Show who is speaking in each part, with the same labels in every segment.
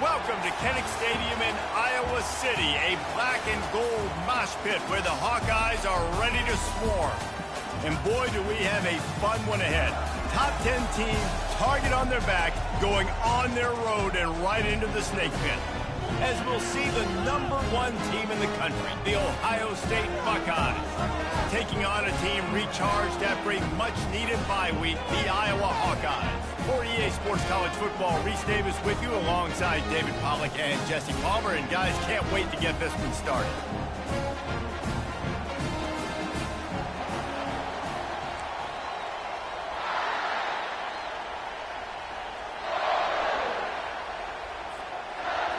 Speaker 1: Welcome to Kinnick Stadium in Iowa City, a black and gold mosh pit where the Hawkeyes are ready to swarm. And boy, do we have a fun one ahead. Top 10 team, target on their back, going on their road and right into the snake pit. As we'll see the #1 team in the country, the Ohio State Buckeyes, taking on a team recharged after a much-needed bye week, the Iowa Hawkeyes. For EA Sports College Football, Reese Davis with you alongside David Pollack and Jesse Palmer. And guys, can't wait to get this one started.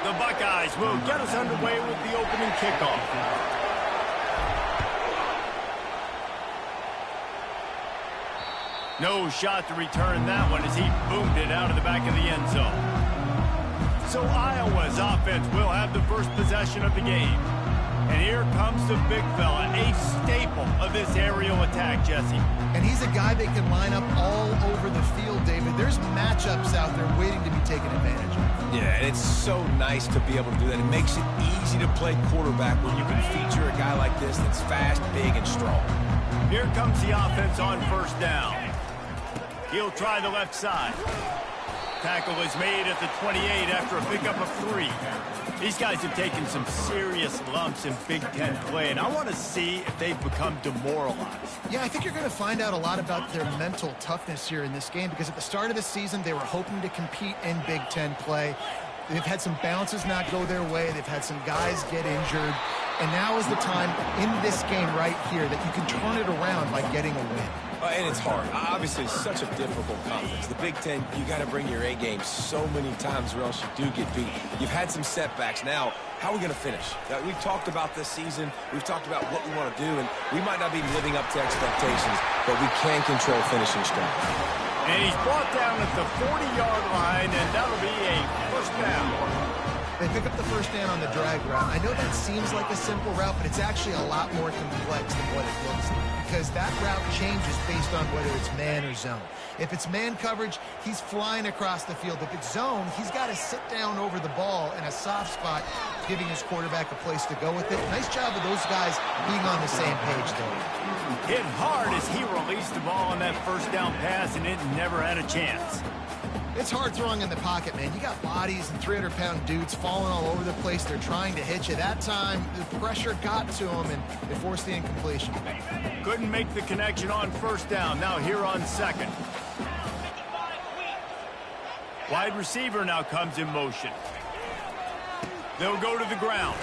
Speaker 1: The Buckeyes will get us underway with the opening kickoff. No shot to return that one as he boomed it out of the back of the end zone. So Iowa's offense will have the first possession of the game. And here comes the big fella, a staple of this aerial attack, Jesse.
Speaker 2: And he's a guy that can line up all over the field, David. There's matchups out there waiting to be taken advantage of.
Speaker 3: Yeah, and it's so nice to be able to do that. It makes it easy to play quarterback when you can feature a guy like this that's fast, big, and strong.
Speaker 1: Here comes the offense on first down. He'll try the left side. Tackle is made at the 28 after a pickup of 3. These guys have taken some serious lumps in Big Ten play, and I want to see if they've become demoralized.
Speaker 2: Yeah, I think you're going to find out a lot about their mental toughness here in this game, because at the start of the season, they were hoping to compete in Big Ten play. They've had some bounces not go their way. They've had some guys get injured. And now is the time in this game right here that you can turn it around by getting a win.
Speaker 3: And it's hard. Obviously, it's such a difficult conference. The Big Ten, you got to bring your A game so many times or else you do get beat. You've had some setbacks. Now, how are we going to finish? We've talked about this season. We've talked about what we want to do, and we might not be living up to expectations, but we can control finishing strong.
Speaker 1: And he's brought down at the 40-yard line, and that'll be a first down.
Speaker 2: They pick up the first down on the drag route. I know that seems like a simple route, but it's actually a lot more complex than what it looks like, because that route changes based on whether it's man or zone. If it's man coverage, he's flying across the field. If it's zone, he's got to sit down over the ball in a soft spot, giving his quarterback a place to go with it. Nice job of those guys being on the same page, though.
Speaker 1: Hit hard as he released the ball on that first down pass, and it never had a chance.
Speaker 2: It's hard throwing in the pocket, man. You got bodies and 300-pound dudes falling all over the place. They're trying to hit you. That time, the pressure got to them, and they forced the incompletion.
Speaker 1: Couldn't make the connection on first down. Now here on second. Wide receiver now comes in motion. They'll go to the ground.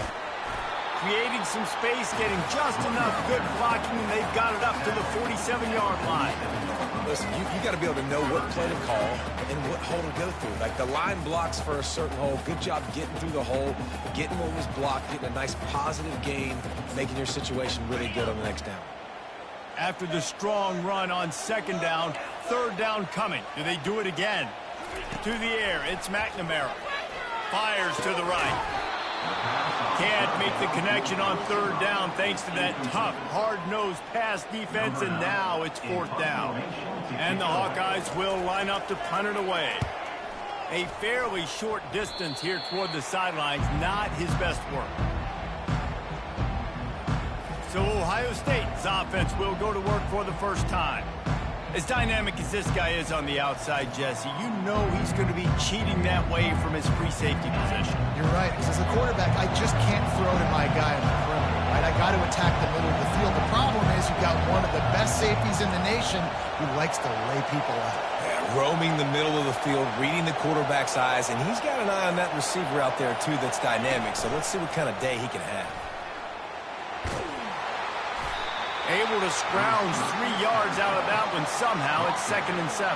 Speaker 1: Creating some space, getting just enough good blocking, and they've got it up to the 47-yard line.
Speaker 3: Listen, you got to be able to know what play to call and what hole to go through. Like, the line blocks for a certain hole. Good job getting through the hole, getting what was blocked, getting a nice positive gain, making your situation really good on the next down.
Speaker 1: After the strong run on second down, third down coming. Do they do it again? To the air, it's McNamara. Fires to the right. Can't make the connection on third down thanks to that tough, hard-nosed pass defense, and now it's fourth down. And the Hawkeyes will line up to punt it away. A fairly short distance here toward the sidelines, not his best work. So Ohio State's offense will go to work for the first time. As dynamic as this guy is on the outside, Jesse, you know he's going to be cheating that way from his free safety position.
Speaker 2: You're right, because as a quarterback, I just can't throw to my guy on the perimeter, right? I got to attack the middle of the field. The problem is you've got one of the best safeties in the nation who likes to lay people out.
Speaker 3: Yeah, roaming the middle of the field, reading the quarterback's eyes, and he's got an eye on that receiver out there, too, that's dynamic. So let's see what kind of day he can have.
Speaker 1: Able to scrounge 3 yards out of that one somehow. It's 2nd and 7.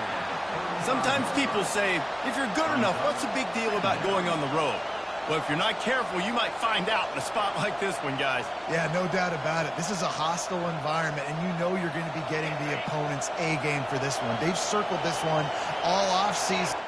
Speaker 1: Sometimes people say, if you're good enough, what's the big deal about going on the road? Well, if you're not careful, you might find out in a spot like this one, guys.
Speaker 2: Yeah, no doubt about it. This is a hostile environment, and you know you're going to be getting the opponent's A game for this one. They've circled this one all offseason.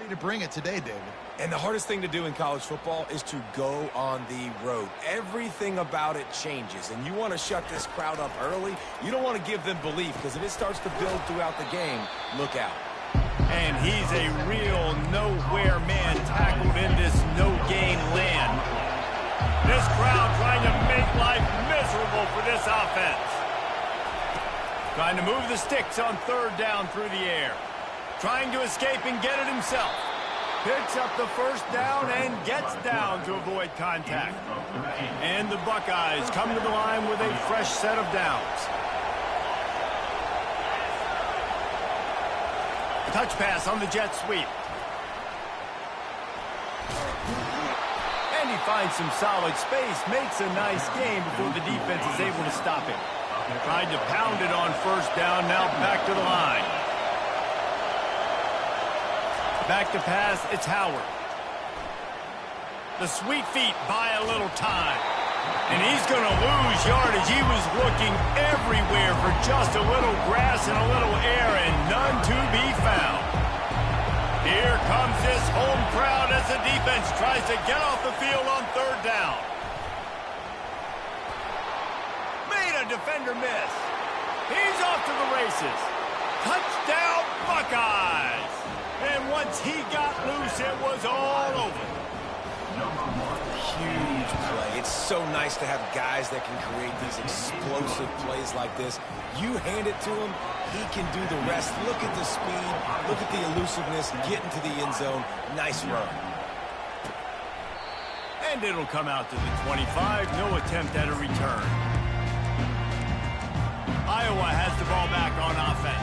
Speaker 2: ready to bring it today, David.
Speaker 3: And the hardest thing to do in college football is to go on the road. Everything about it changes, and you want to shut this crowd up early. You don't want to give them belief, because if it starts to build throughout the game, look out.
Speaker 1: And he's a real nowhere man tackled in this no-gain land. This crowd trying to make life miserable for this offense. Trying to move the sticks on third down through the air. Trying to escape and get it himself. Picks up the first down and gets down to avoid contact. And the Buckeyes come to the line with a fresh set of downs. Touch pass on the jet sweep. And he finds some solid space, makes a nice game before the defense is able to stop him. Tried to pound it on first down, now back to the line. Back to pass, it's Howard. The sweet feet buy a little time. And he's going to lose yardage. He was looking everywhere for just a little grass and a little air, and none to be found. Here comes this home crowd as the defense tries to get off the field on third down. Made a defender miss. He's off to the races. Touchdown, Buckeyes! And once he got loose, it was all over.
Speaker 3: Huge play. It's so nice to have guys that can create these explosive plays like this. You hand it to him, he can do the rest. Look at the speed, look at the elusiveness, get into the end zone. Nice run.
Speaker 1: And it'll come out to the 25. No attempt at a return. Iowa has the ball back on offense.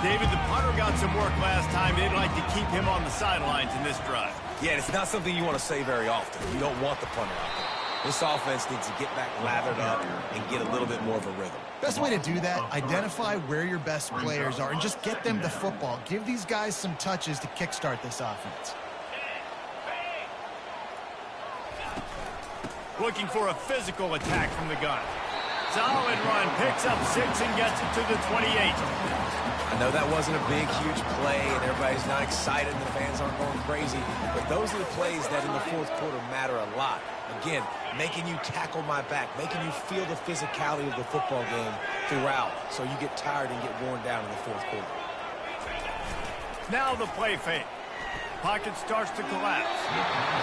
Speaker 1: David, the punter got some work last time. They'd like to keep him on the sidelines in this drive.
Speaker 3: Yeah, it's not something you want to say very often. You don't want the punter out there. This offense needs to get back lathered up and get a little bit more of a rhythm.
Speaker 2: Best way to do that, identify where your best players are and just get them the football. Give these guys some touches to kickstart this offense.
Speaker 1: Looking for a physical attack from the gun. Solid run, picks up 6 and gets it to the 28.
Speaker 3: I know that wasn't a big, huge play, and everybody's not excited, and the fans aren't going crazy, but those are the plays that in the fourth quarter matter a lot. Again, making you tackle my back, making you feel the physicality of the football game throughout, so you get tired and get worn down in the fourth quarter.
Speaker 1: Now the play fake. Pocket starts to collapse.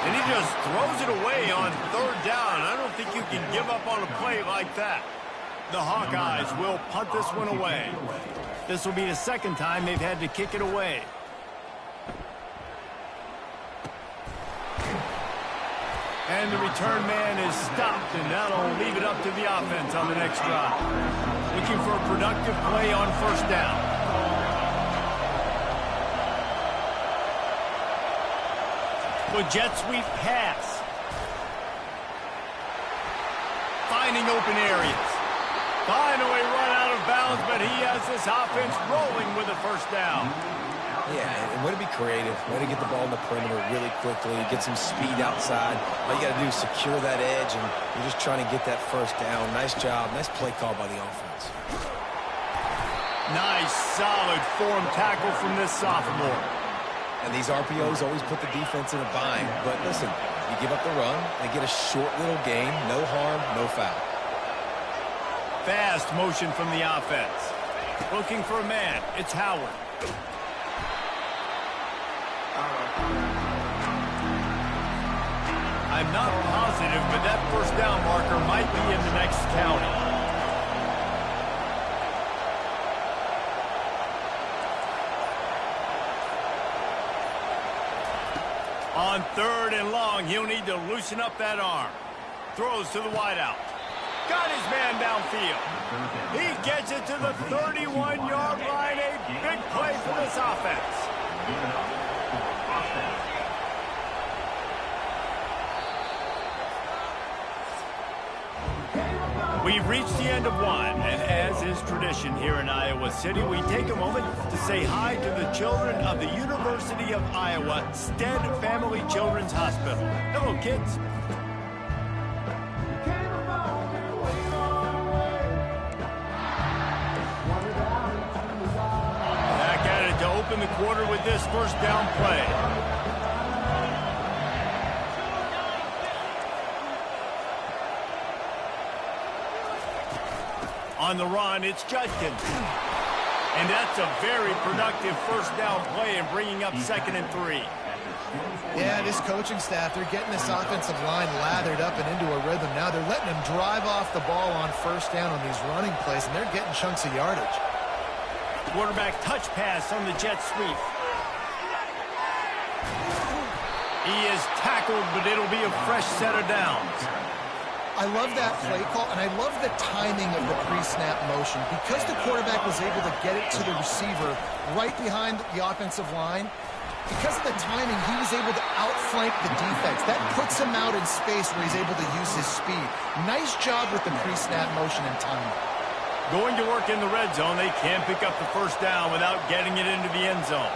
Speaker 1: And he just throws it away on third down. I don't think you can give up on a play like that. The Hawkeyes will punt this one away. This will be the second time they've had to kick it away. And the return man is stopped, and that'll leave it up to the offense on the next drive. Looking for a productive play on first down. The jet sweep pass. Finding open areas. Finally run out of bounds, but he has this offense rolling with a first down.
Speaker 3: Yeah, and way to be creative, way to get the ball in the perimeter really quickly, get some speed outside. All you got to do is secure that edge, and you're just trying to get that first down. Nice job, nice play call by the offense.
Speaker 1: Nice, solid form tackle from this sophomore.
Speaker 3: And these RPOs always put the defense in a bind. But listen, you give up the run, they get a short little gain, no harm, no foul.
Speaker 1: Fast motion from the offense. Looking for a man. It's Howard. I'm not positive, but that first down marker might be in the next county. On third and long, he'll need to loosen up that arm. Throws to the wideout. Got his man downfield. He gets it to the 31-yard line. A big play for this offense. We've reached the end of one, and as is tradition here in Iowa City, we take a moment to say hi to the children of the University of Iowa Stead Family Children's Hospital. Hello, kids. Back at it to open the quarter with this first down play. On the run, it's Judkins. And that's a very productive first down play and bringing up 2nd and 3.
Speaker 2: Yeah, this coaching staff, they're getting this offensive line lathered up and into a rhythm. Now they're letting them drive off the ball on first down on these running plays, and they're getting chunks of yardage.
Speaker 1: Quarterback touch pass on the jet sweep. He is tackled, but it'll be a fresh set of downs.
Speaker 2: I love that play call, and I love the timing of the pre-snap motion. Because the quarterback was able to get it to the receiver right behind the offensive line, because of the timing, he was able to outflank the defense. That puts him out in space where he's able to use his speed. Nice job with the pre-snap motion and timing.
Speaker 1: Going to work in the red zone, they can't pick up the first down without getting it into the end zone.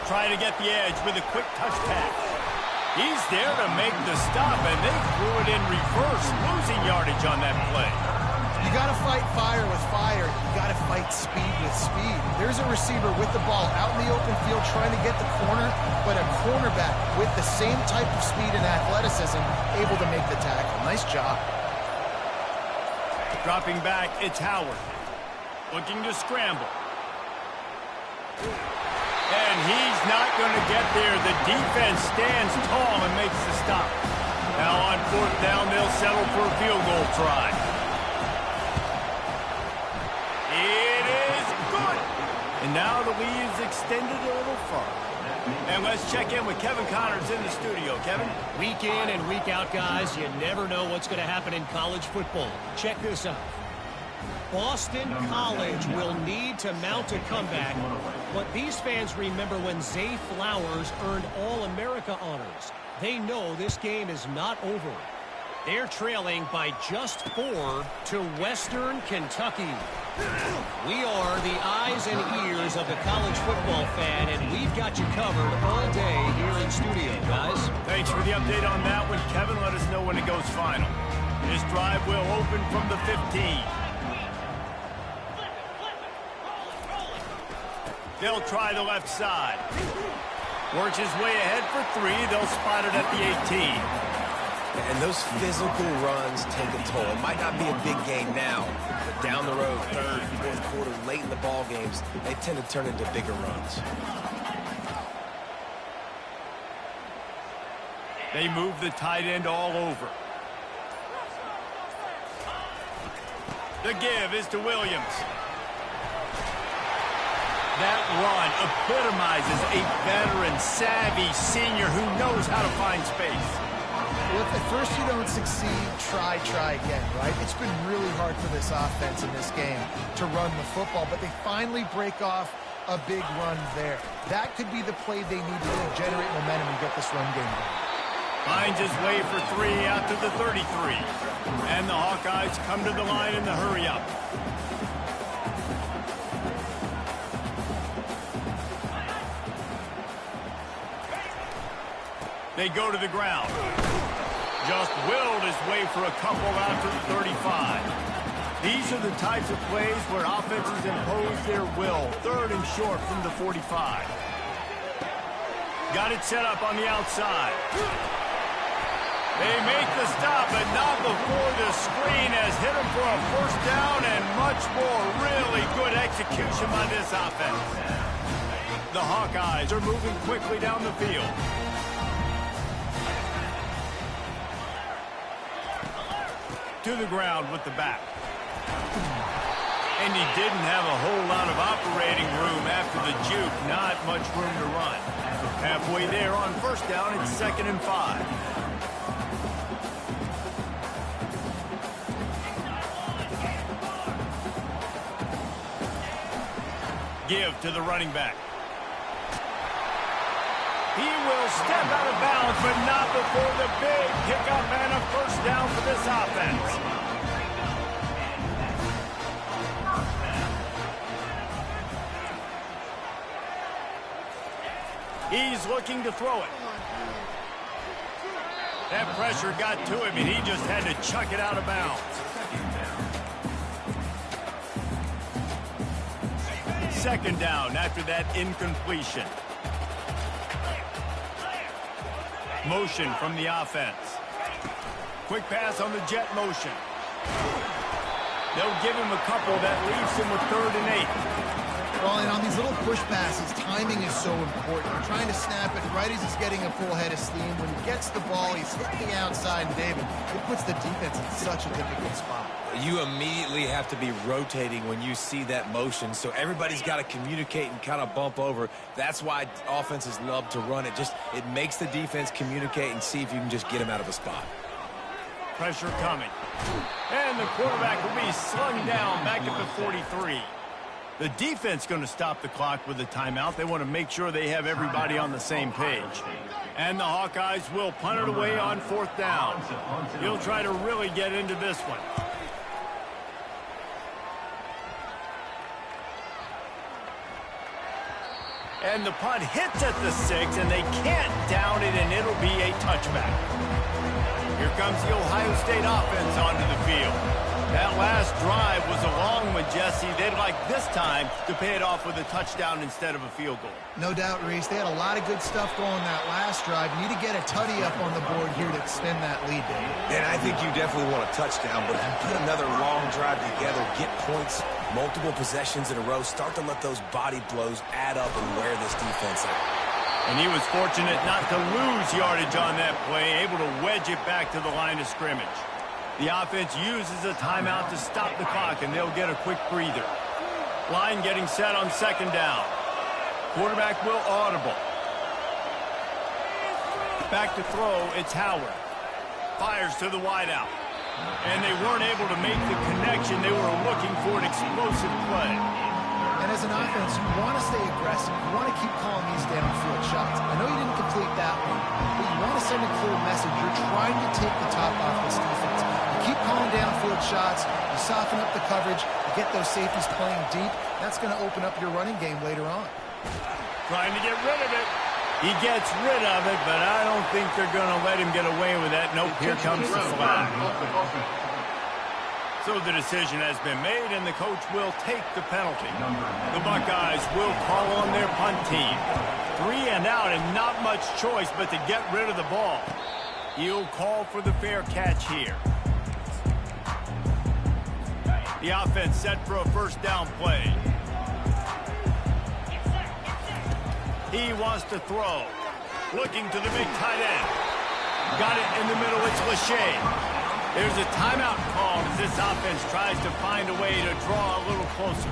Speaker 1: Try to get the edge with a quick touch pass. He's there to make the stop, and they threw it in reverse, losing yardage on that play.
Speaker 2: You got to fight fire with fire. You got to fight speed with speed. There's a receiver with the ball out in the open field trying to get the corner, but a cornerback with the same type of speed and athleticism able to make the tackle. Nice job.
Speaker 1: Dropping back, it's Howard. Looking to scramble. And he's not going to get there. The defense stands tall and makes the stop. Now on 4th down, they'll settle for a field goal try. It is good. And now the lead is extended a little further. And let's check in with Kevin Connors in the studio. Kevin?
Speaker 4: Week in and week out, guys, you never know what's going to happen in college football. Check this out. Boston College will need to mount a comeback, but these fans remember when Zay Flowers earned All-America honors. They know this game is not over. They're trailing by just 4 to Western Kentucky. We are the eyes and ears of the college football fan, and we've got you covered all day here in studio, guys.
Speaker 1: Thanks for the update on that one, Kevin. Let us know when it goes final. This drive will open from the 15. They'll try the left side. Works his way ahead for 3. They'll spot it at the 18.
Speaker 3: And those physical runs take a toll. It might not be a big gain now, but down the road, 3rd, 4th quarter, late in the ball games, they tend to turn into bigger runs.
Speaker 1: They move the tight end all over. The give is to Williams. That run epitomizes a veteran, savvy senior who knows how to find space.
Speaker 2: Well, if at first you don't succeed, try again, right? It's been really hard for this offense in this game to run the football, but they finally break off a big run there. That could be the play they need to generate momentum and get this run game going.
Speaker 1: Finds his way for 3 out to the 33. And the Hawkeyes come to the line in the hurry-up. They go to the ground. Just willed his way for a couple out to the 35. These are the types of plays where offenses impose their will. 3rd and short from the 45. Got it set up on the outside. They make the stop, but not before the screen has hit him for a first down and much more. Really good execution by this offense. The Hawkeyes are moving quickly down the field. To the ground with the back. And he didn't have a whole lot of operating room after the juke. Not much room to run. Halfway there on first down, it's 2nd and 5. Give to the running back. He will step out of bounds, but not before the big pickup and a first down for this offense. He's looking to throw it. That pressure got to him, and he just had to chuck it out of bounds. second down after that incompletion. Motion from the offense. Quick pass on the jet motion. They'll give him a couple that leaves him with 3rd and 8.
Speaker 2: Well, and on these little push passes, timing is so important. You're trying to snap it right as he's getting a full head of steam. When he gets the ball, he's hitting the outside, and David, it puts the defense in such a difficult spot.
Speaker 3: You immediately have to be rotating when you see that motion, so everybody's got to communicate and kind of bump over. That's why offenses love to run it. It makes the defense communicate and see if you can just get him out of a spot.
Speaker 1: Pressure coming. And the quarterback will be slung down back at the 43. The defense going to stop the clock with a timeout. They want to make sure they have everybody on the same page. And the Hawkeyes will punt it away on 4th down. He'll try to really get into this one. And the punt hits at the 6, and they can't down it, and it'll be a touchback. Here comes the Ohio State offense onto the field. That last drive was a long one, Jesse. They'd like this time to pay it off with a touchdown instead of a field goal.
Speaker 2: No doubt, Reese. They had a lot of good stuff going that last drive. You need to get a tutty up on the board here to extend that lead, David.
Speaker 3: And I think you definitely want a touchdown, but if you put another long drive together, get points, multiple possessions in a row, start to let those body blows add up and wear this defense out.
Speaker 1: And he was fortunate not to lose yardage on that play, able to wedge it back to the line of scrimmage. The offense uses a timeout to stop the clock, and they'll get a quick breather. Line getting set on 2nd down. Quarterback will audible. Back to throw, it's Howard. Fires to the wideout. And they weren't able to make the connection. They were looking for an explosive play.
Speaker 2: And as an offense, you want to stay aggressive. You want to keep calling these downfield shots. I know you didn't complete that one, but you want to send a clear message. You're trying to take the top off this defense. You keep calling downfield shots. You soften up the coverage. You get those safeties playing deep. That's going to open up your running game later on.
Speaker 1: Trying to get rid of it. He gets rid of it, but I don't think they're going to let him get away with that. Nope, here comes the flag. So the decision has been made, and the coach will take the penalty. The Buckeyes will call on their punt team. 3 and out, and not much choice but to get rid of the ball. He'll call for the fair catch here. The offense set for a 1st down play. He wants to throw. Looking to the big tight end. Got it in the middle. It's Lachey. There's a timeout called as this offense tries to find a way to draw a little closer.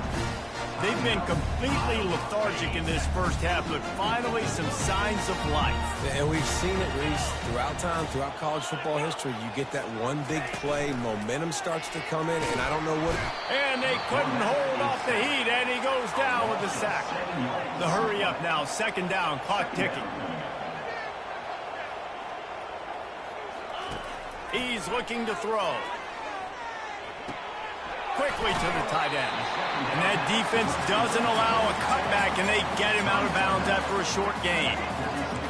Speaker 1: They've been completely lethargic in this first half, but finally some signs of life.
Speaker 3: And we've seen it, Reese, throughout time, throughout college football history. You get that one big play, momentum starts to come in, and I don't know what...
Speaker 1: And they couldn't hold off the heat, and he goes down with the sack. The hurry up now, 2nd down, clock ticking. He's looking to throw. Quickly to the tight end. And that defense doesn't allow a cutback, and they get him out of bounds after a short gain.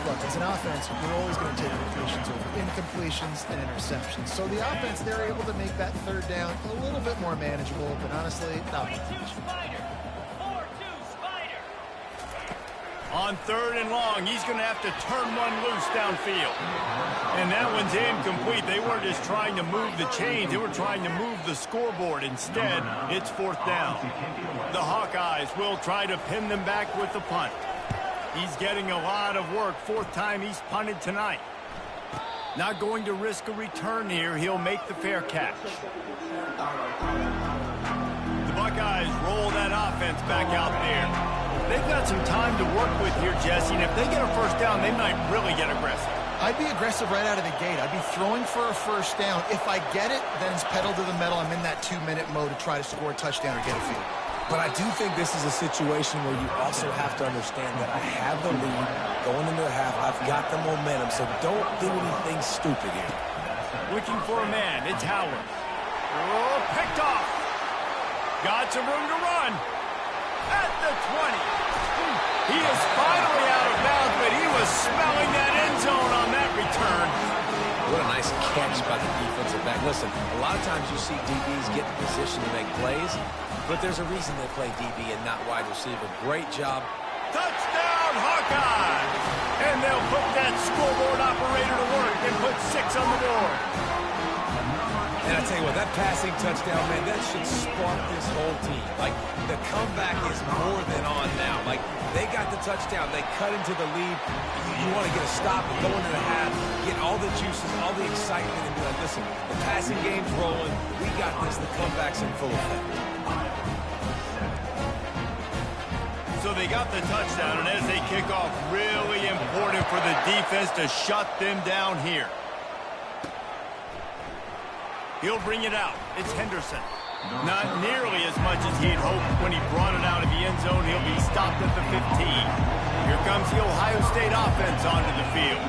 Speaker 2: Look, as an offense, you're always going to take completions over incompletions and interceptions. So the offense, they're able to make that 3rd down a little bit more manageable, but honestly, not much.
Speaker 1: On 3rd and long, he's going to have to turn one loose downfield. And that one's incomplete. They weren't just trying to move the chains. They were trying to move the scoreboard. Instead, it's 4th down. The Hawkeyes will try to pin them back with the punt. He's getting a lot of work. 4th time he's punted tonight. Not going to risk a return here. He'll make the fair catch. The Buckeyes roll that offense back out there. They've got some time to work with here, Jesse, and if they get a 1st down, they might really get aggressive.
Speaker 2: I'd be aggressive right out of the gate. I'd be throwing for a 1st down. If I get it, then it's pedal to the metal. I'm in that 2-minute mode to try to score a touchdown or get a field.
Speaker 3: But I do think this is a situation where you also have to understand that I have the lead going into the half. I've got the momentum, so don't do anything stupid here.
Speaker 1: Looking for a man. It's Howard. Oh, picked off. Got some room to run. At the 20. He is finally out of bounds, but he was smelling that end zone on that return.
Speaker 3: What a nice catch by the defensive back. And listen, a lot of times you see DBs get in position to make plays, but there's a reason they play DB and not wide receiver. Great job.
Speaker 1: Touchdown, Hawkeyes! And they'll put that scoreboard operator to work and put 6 on the board.
Speaker 3: And I tell you what, that passing touchdown, man, that should spark this whole team. Like, the comeback is more than on now. Like, they got the touchdown. They cut into the lead. You want to get a stop and go into the half, get all the juices, all the excitement, and be like, listen, the passing game's rolling. We got this. The comeback's in full effect.
Speaker 1: So they got the touchdown, and as they kick off, really important for the defense to shut them down here. He'll bring it out. It's Henderson. Not nearly as much as he'd hoped when he brought it out of the end zone. He'll be stopped at the 15. Here comes the Ohio State offense onto the field.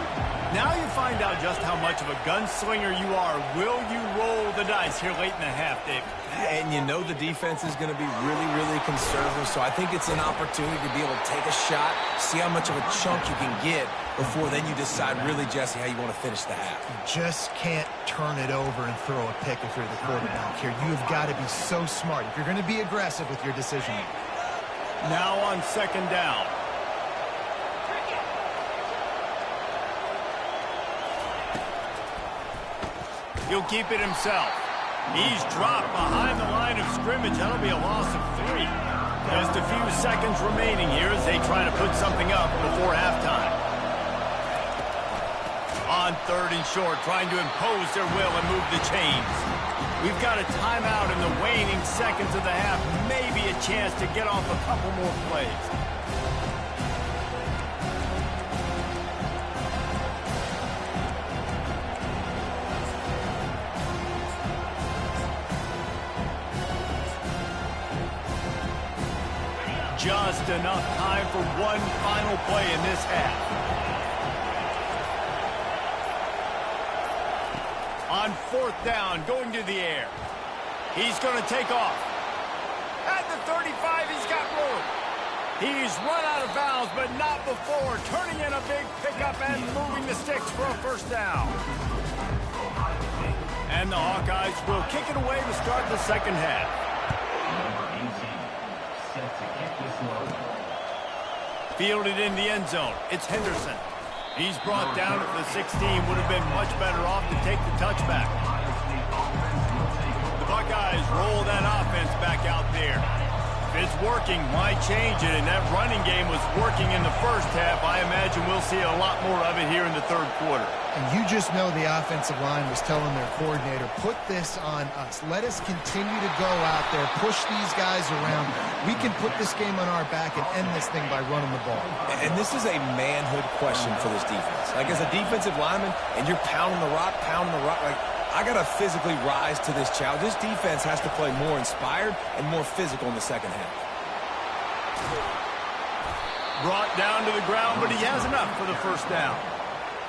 Speaker 1: Now you find out just how much of a gunslinger you are. Will you roll the dice here late in the half, Dave?
Speaker 3: And you know the defense is going to be really, really conservative, so I think it's an opportunity to be able to take a shot, see how much of a chunk you can get before then you decide really, Jesse, how you want to finish the half.
Speaker 2: You just can't turn it over and throw a pick if you're the quarterback here. You've got to be so smart if you're going to be aggressive with your decision.
Speaker 1: Now on second down. He'll keep it himself. He's dropped behind the line of scrimmage. That'll be a loss of 3. Just a few seconds remaining here as they try to put something up before halftime. On third and short, trying to impose their will and move the chains. We've got a timeout in the waning seconds of the half. Maybe a chance to get off a couple more plays. Just enough time for one final play in this half. On fourth down, going to the air. He's going to take off. At the 35, he's got room. He's run out of bounds, but not before. Turning in a big pickup and moving the sticks for a first down. And the Hawkeyes will kick it away to start the second half. Fielded in the end zone. It's Henderson. He's brought down at the 16. Would have been much better off to take the touchback. The Buckeyes roll that offense back out there. If it's working, why change it? And that running game was working in the first half. I imagine we'll see a lot more of it here in the third quarter.
Speaker 2: And you just know the offensive line was telling their coordinator, put this on us. Let us continue to go out there, push these guys around. We can put this game on our back and end this thing by running the ball.
Speaker 3: And this is a manhood question for this defense. Like, as a defensive lineman, and you're pounding the rock, like, I got to physically rise to this challenge. This defense has to play more inspired and more physical in the second half.
Speaker 1: Brought down to the ground, but he has enough for the first down.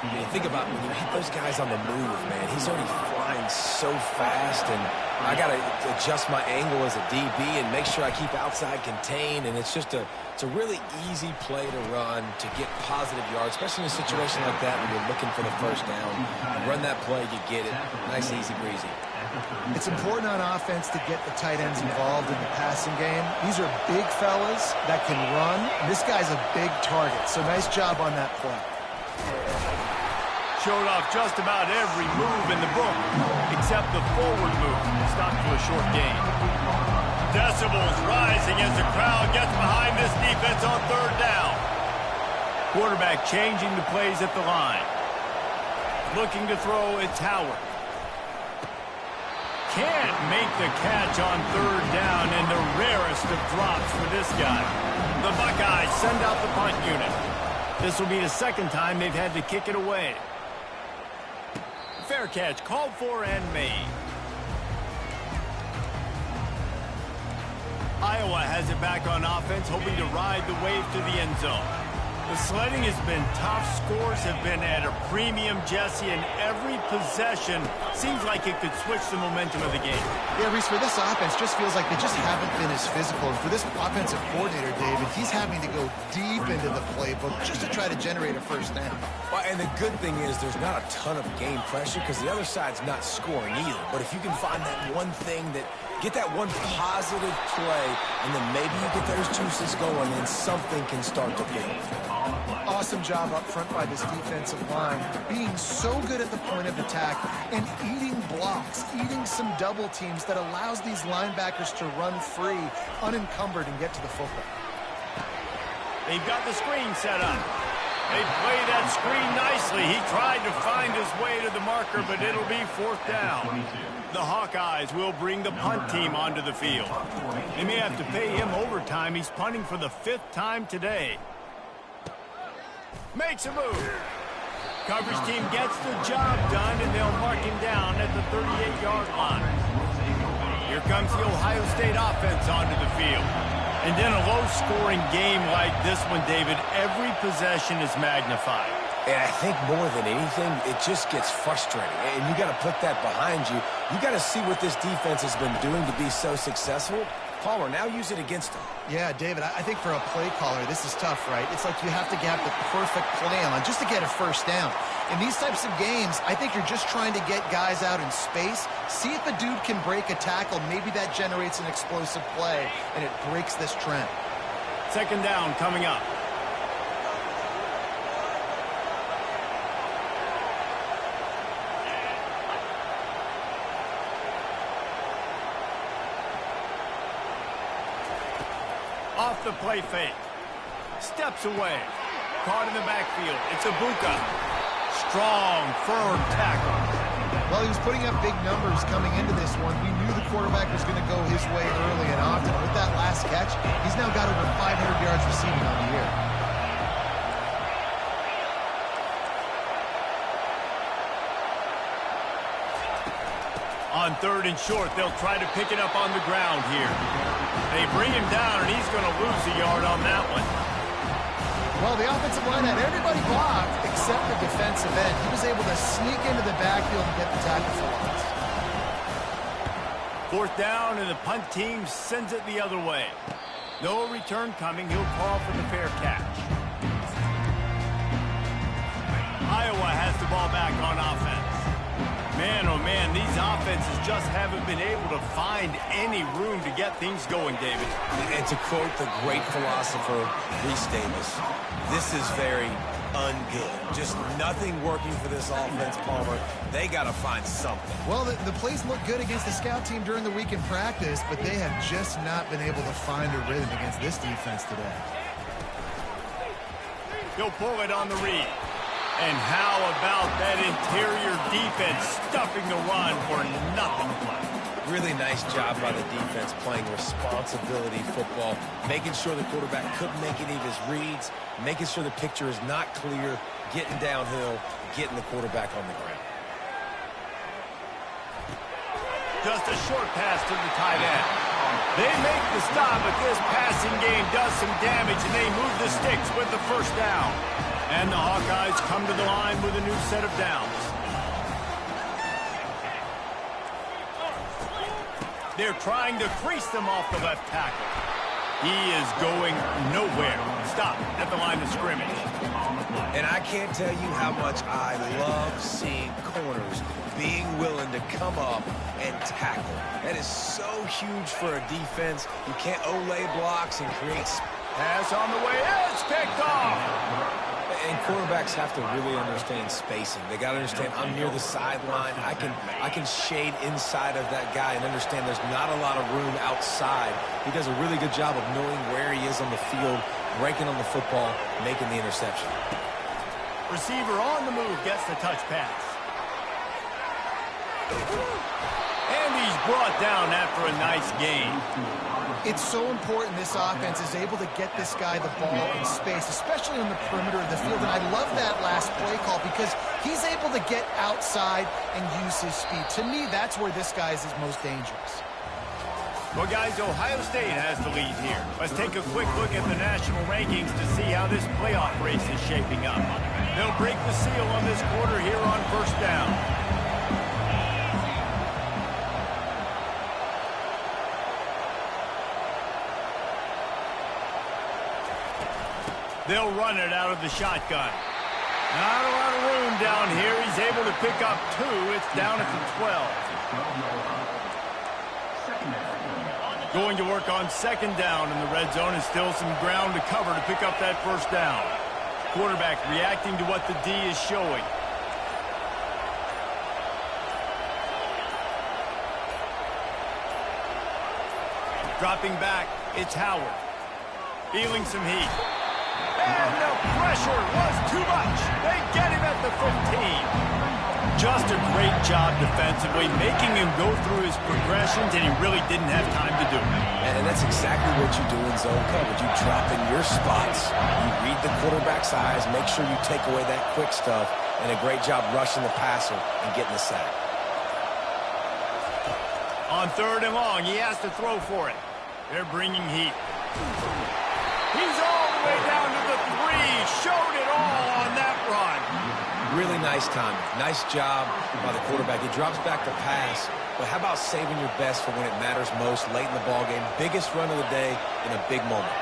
Speaker 3: You think about when you hit those guys on the move, man, he's already flying so fast, and I got to adjust my angle as a DB and make sure I keep outside contained, and it's just a really easy play to run to get positive yards, especially in a situation like that when you're looking for the first down. You run that play, you get it. Nice, easy breezy.
Speaker 2: It's important on offense to get the tight ends involved in the passing game. These are big fellas that can run. This guy's a big target, so nice job on that play.
Speaker 1: Showed off just about every move in the book, except the forward move. Stopped for a short gain. Decibels rising as the crowd gets behind this defense on third down. Quarterback changing the plays at the line. Looking to throw, it's Howard. Can't make the catch on third down, and the rarest of drops for this guy. The Buckeyes send out the punt unit. This will be the second time they've had to kick it away. Fair catch called for and made. Iowa has it back on offense, hoping to ride the wave to the end zone. The sledding has been tough. Scores have been at a premium, Jesse, and every possession seems like it could switch the momentum of the game.
Speaker 2: Yeah, Reese, for this offense, just feels like they just haven't been as physical. And for this offensive coordinator, David, he's having to go deep into the playbook just to try to generate a first down.
Speaker 3: Well, and the good thing is there's not a ton of game pressure because the other side's not scoring either. But if you can find that one thing that get that one positive play, and then maybe you get those juices going, and something can start to build.
Speaker 2: Awesome job up front by this defensive line, being so good at the point of attack and eating blocks, eating some double teams that allows these linebackers to run free, unencumbered, and get to the football.
Speaker 1: They've got the screen set up. They play that screen nicely. He tried to find his way to the marker, but it'll be fourth down. The Hawkeyes will bring the punt team onto the field. They may have to pay him overtime. He's punting for the 5th time today. Makes a move. Coverage team gets the job done, and they'll mark him down at the 38-yard line. Here comes the Ohio State offense onto the field. And in a low-scoring game like this one, David, every possession is magnified.
Speaker 3: And I think more than anything, it just gets frustrating. And you got to put that behind you. You got to see what this defense has been doing to be so successful. Palmer, now use it against them.
Speaker 2: Yeah, David, I think for a play caller, this is tough, right? It's like you have to have the perfect plan on just to get a first down. In these types of games, I think you're just trying to get guys out in space, see if a dude can break a tackle. Maybe that generates an explosive play, and it breaks this trend.
Speaker 1: 2nd down coming up. Off the play fake. Steps away. Caught in the backfield. It's Ibuka. Strong, firm tackle.
Speaker 2: Well, he was putting up big numbers coming into this one. We knew the quarterback was going to go his way early and often. With that last catch, he's now got over 500 yards receiving on the year.
Speaker 1: On 3rd and short, they'll try to pick it up on the ground here. They bring him down, and he's going to lose a yard on that one.
Speaker 2: Well, the offensive line had everybody blocked except the defensive end. He was able to sneak into the backfield and get the tackle for loss.
Speaker 1: 4th down, and the punt team sends it the other way. No return coming. He'll call for the fair catch. Iowa has the ball back on offense. Man, oh man, these offenses just haven't been able to find any room to get things going, David.
Speaker 3: And to quote the great philosopher, Reese Davis, this is very ungood. Just nothing working for this offense, Palmer. They got to find something.
Speaker 2: Well, the plays look good against the scout team during the week in practice, but they have just not been able to find a rhythm against this defense today.
Speaker 1: He'll pull it on the read. And how about that interior defense stuffing the run for nothing?
Speaker 3: Really nice job by the defense playing responsibility football, making sure the quarterback couldn't make any of his reads, making sure the picture is not clear, getting downhill, getting the quarterback on the ground.
Speaker 1: Just a short pass to the tight end. They make the stop, but this passing game does some damage, and they move the sticks with the 1st down. And the Hawkeyes come to the line with a new set of downs. They're trying to crease them off the left tackle. He is going nowhere. Stop at the line of scrimmage.
Speaker 3: And I can't tell you how much I love seeing corners being willing to come up and tackle. That is so huge for a defense. You can't Olay blocks and create...
Speaker 1: Pass on the way. It's picked off.
Speaker 3: And quarterbacks have to really understand spacing. They got to understand I'm near the sideline. I can shade inside of that guy and understand there's not a lot of room outside. He does a really good job of knowing where he is on the field, breaking on the football, making the interception.
Speaker 1: Receiver on the move gets the touch pass. And he's brought down after a nice gain.
Speaker 2: It's so important this offense is able to get this guy the ball in space, especially on the perimeter of the field. And I love that last play call because he's able to get outside and use his speed. To me, that's where this guy is his most dangerous.
Speaker 1: Well, guys, Ohio State has the lead here. Let's take a quick look at the national rankings to see how this playoff race is shaping up. They'll break the seal on this quarter here on first down. They'll run it out of the shotgun. Not a lot of room down here. He's able to pick up 2. It's down at the 12. Going to work on second down in the red zone, and still some ground to cover to pick up that first down. Quarterback reacting to what the D is showing. Dropping back, it's Howard. Feeling some heat. And the pressure was too much. They get him at the 15. Just a great job defensively, making him go through his progressions, and he really didn't have time to do it.
Speaker 3: And that's exactly what you do in zone coverage. You drop in your spots. You read the quarterback's eyes, make sure you take away that quick stuff, and a great job rushing the passer and getting the sack.
Speaker 1: On third and long, he has to throw for it. They're bringing heat. He's all the way down to the 3. Showed it all on that run.
Speaker 3: Really nice timing. Nice job by the quarterback. He drops back to pass, but how about saving your best for when it matters most late in the ballgame? Biggest run of the day in a big moment.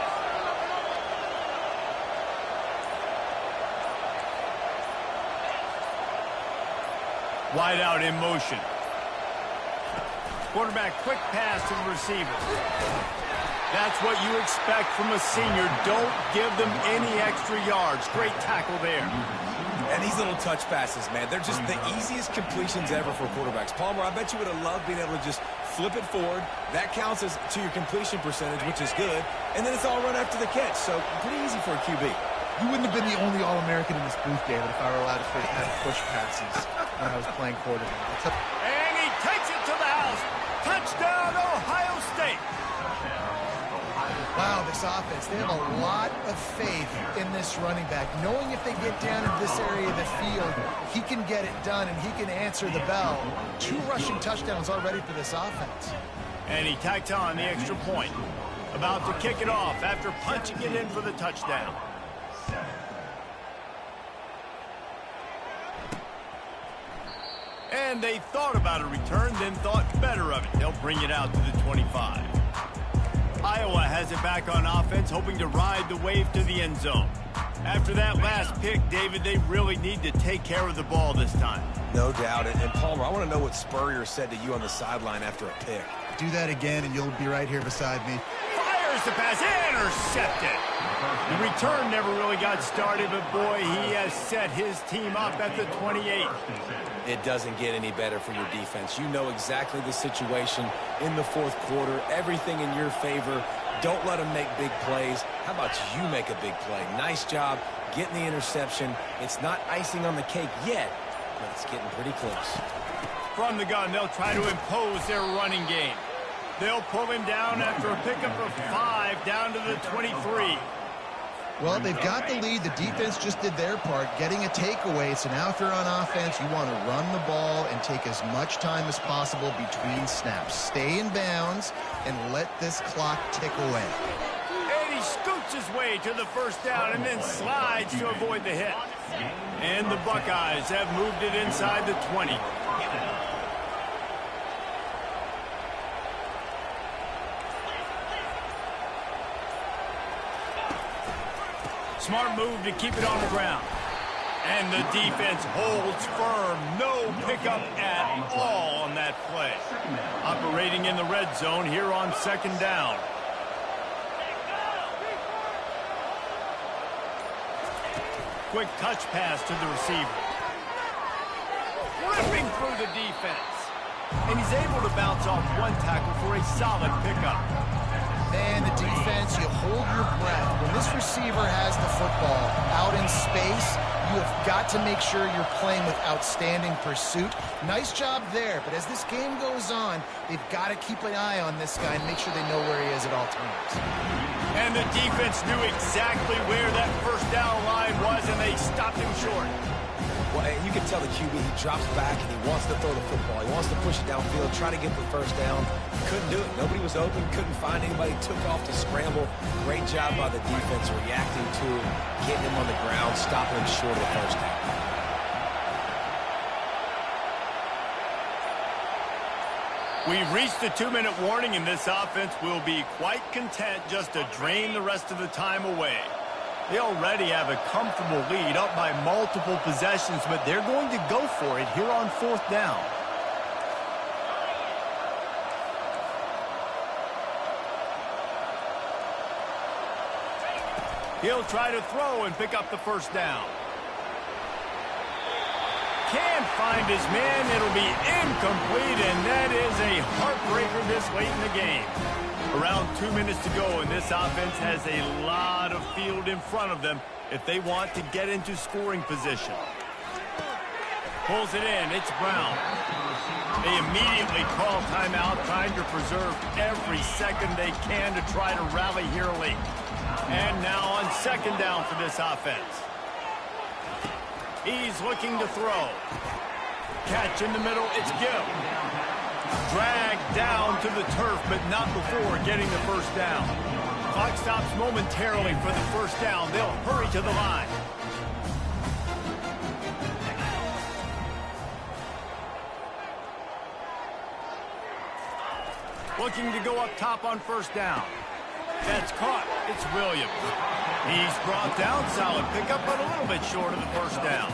Speaker 1: Wide out in motion. Quarterback quick pass to the receiver. That's what you expect from a senior. Don't give them any extra yards. Great tackle there.
Speaker 3: And these little touch passes, man, they're just the easiest completions ever for quarterbacks. Palmer, I bet you would have loved being able to just flip it forward. That counts as to your completion percentage, which is good. And then it's all run after the catch. So pretty easy for a QB.
Speaker 2: You wouldn't have been the only All-American in this booth, David, if I were allowed to have push passes when I was playing quarterback.
Speaker 1: And he takes it to the house. Touchdown, Ohio State.
Speaker 2: Wow, this offense, they have a lot of faith in this running back. Knowing if they get down in this area of the field, he can get it done and he can answer the bell. 2 rushing touchdowns already for this offense.
Speaker 1: And he tacked on the extra point. About to kick it off after punching it in for the touchdown. And they thought about a return, then thought better of it. They'll bring it out to the 25. Iowa has it back on offense, hoping to ride the wave to the end zone. After that last pick, David, they really need to take care of the ball this time.
Speaker 3: No doubt. And Palmer, I want to know what Spurrier said to you on the sideline after a pick.
Speaker 2: Do that again, and you'll be right here beside me.
Speaker 1: Fires the pass, intercepted. The return never really got started, but boy, he has set his team up at the 28.
Speaker 3: It doesn't get any better for your defense. You know exactly the situation in the fourth quarter. Everything in your favor. Don't let them make big plays. How about you make a big play? Nice job getting the interception. It's not icing on the cake yet, but it's getting pretty close.
Speaker 1: From the gun, they'll try to impose their running game. They'll pull him down after a pickup of 5 down to the 23.
Speaker 2: Well, they've got the lead. The defense just did their part, getting a takeaway. So now if you're on offense, you want to run the ball and take as much time as possible between snaps. Stay in bounds and let this clock tick away.
Speaker 1: And he scoots his way to the first down and then slides to avoid the hit. And the Buckeyes have moved it inside the 20. Smart move to keep it on the ground. And the defense holds firm. No pickup at all on that play. Operating in the red zone here on second down. Quick touch pass to the receiver. Ripping through the defense. And he's able to bounce off one tackle for a solid pickup.
Speaker 2: Man, the defense, you hold your breath. When this receiver has the football out in space, you have got to make sure you're playing with outstanding pursuit. Nice job there, but as this game goes on, they've got to keep an eye on this guy and make sure they know where he is at all times.
Speaker 1: And the defense knew exactly where that first down line was, and they stopped him short.
Speaker 3: Well, you can tell the QB, he drops back and he wants to throw the football. He wants to push it downfield, try to get the first down. Couldn't do it. Nobody was open, couldn't find anybody, took off to scramble. Great job by the defense reacting to him, getting him on the ground, stopping him short of the first down.
Speaker 1: We've reached the 2-minute warning, and this offense will be quite content just to drain the rest of the time away. They already have a comfortable lead, up by multiple possessions, but they're going to go for it here on 4th down. He'll try to throw and pick up the first down. Can't find his man. It'll be incomplete, and that is a heartbreaker this late in the game. Around 2 minutes to go, and this offense has a lot of field in front of them if they want to get into scoring position. Pulls it in. It's Brown. They immediately call timeout, trying to preserve every second they can to try to rally here late. And now on 2nd down for this offense. He's looking to throw. Catch in the middle. It's Gill. Dragged down to the turf, but not before getting the first down. Clock stops momentarily for the first down. They'll hurry to the line. Looking to go up top on 1st down. That's caught. It's Williams. He's brought down. Solid pickup, but a little bit short of the first down.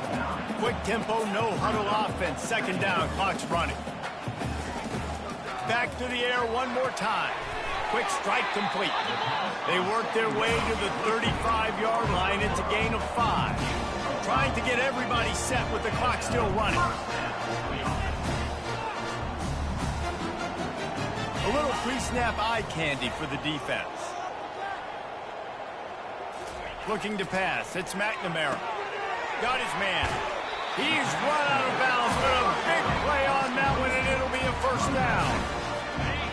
Speaker 1: Quick tempo, no huddle offense. 2nd down. Clock's running. Back to the air one more time. Quick strike complete. They work their way to the 35-yard line. It's a gain of 5. Trying to get everybody set with the clock still running. A little pre-snap eye candy for the defense. Looking to pass. It's McNamara. Got his man. He's run out of bounds, but a big play on that one, and it'll be a first down.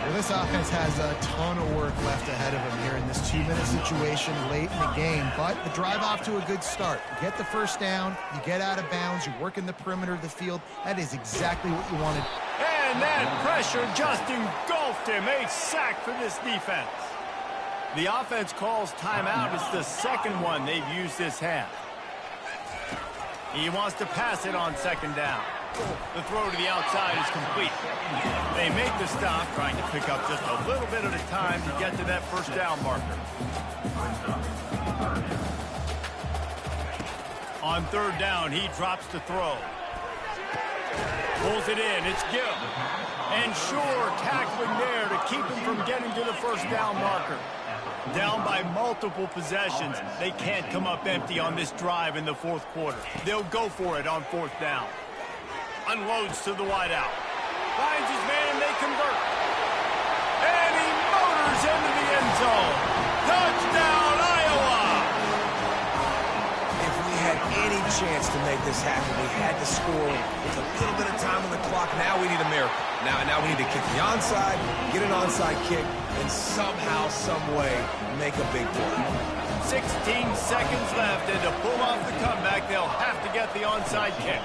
Speaker 2: Well, this offense has a ton of work left ahead of them here in this 2-minute situation late in the game, but the drive off to a good start. You get the first down, you get out of bounds, you work in the perimeter of the field. That is exactly what you wanted.
Speaker 1: And that pressure just engulfed him. A sack for this defense. The offense calls timeout. It's the 2nd one they've used this half. He wants to pass it on 2nd down. The throw to the outside is complete. They make the stop, trying to pick up just a little bit at a time to get to that first down marker. On 3rd down, he drops the throw. Pulls it in. It's Gill. And sure, tackling there to keep him from getting to the first down marker. Down by multiple possessions. They can't come up empty on this drive in the 4th quarter. They'll go for it on 4th down. Unloads to the wideout. Finds his man, they convert. And he motors into the end zone. Touchdown, Iowa!
Speaker 3: If we had any chance to make this happen, we had to score with a little bit of time on the clock. Now we need a miracle. Now we need to kick the onside, get an onside kick, and somehow, some way, make a big play.
Speaker 1: 16 seconds left, and to pull off the comeback, they'll have to get the onside kick.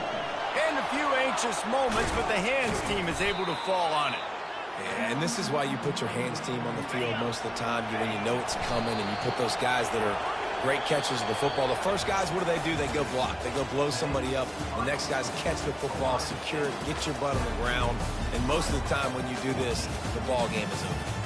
Speaker 1: And a few anxious moments, but the hands team is able to fall on it.
Speaker 3: Yeah, and this is why you put your hands team on the field most of the time, when you know it's coming, and you put those guys that are great catchers of the football. The first guys, what do? They go block. They go blow somebody up. The next guys catch the football, secure it, get your butt on the ground. And most of the time when you do this, the ball game is over.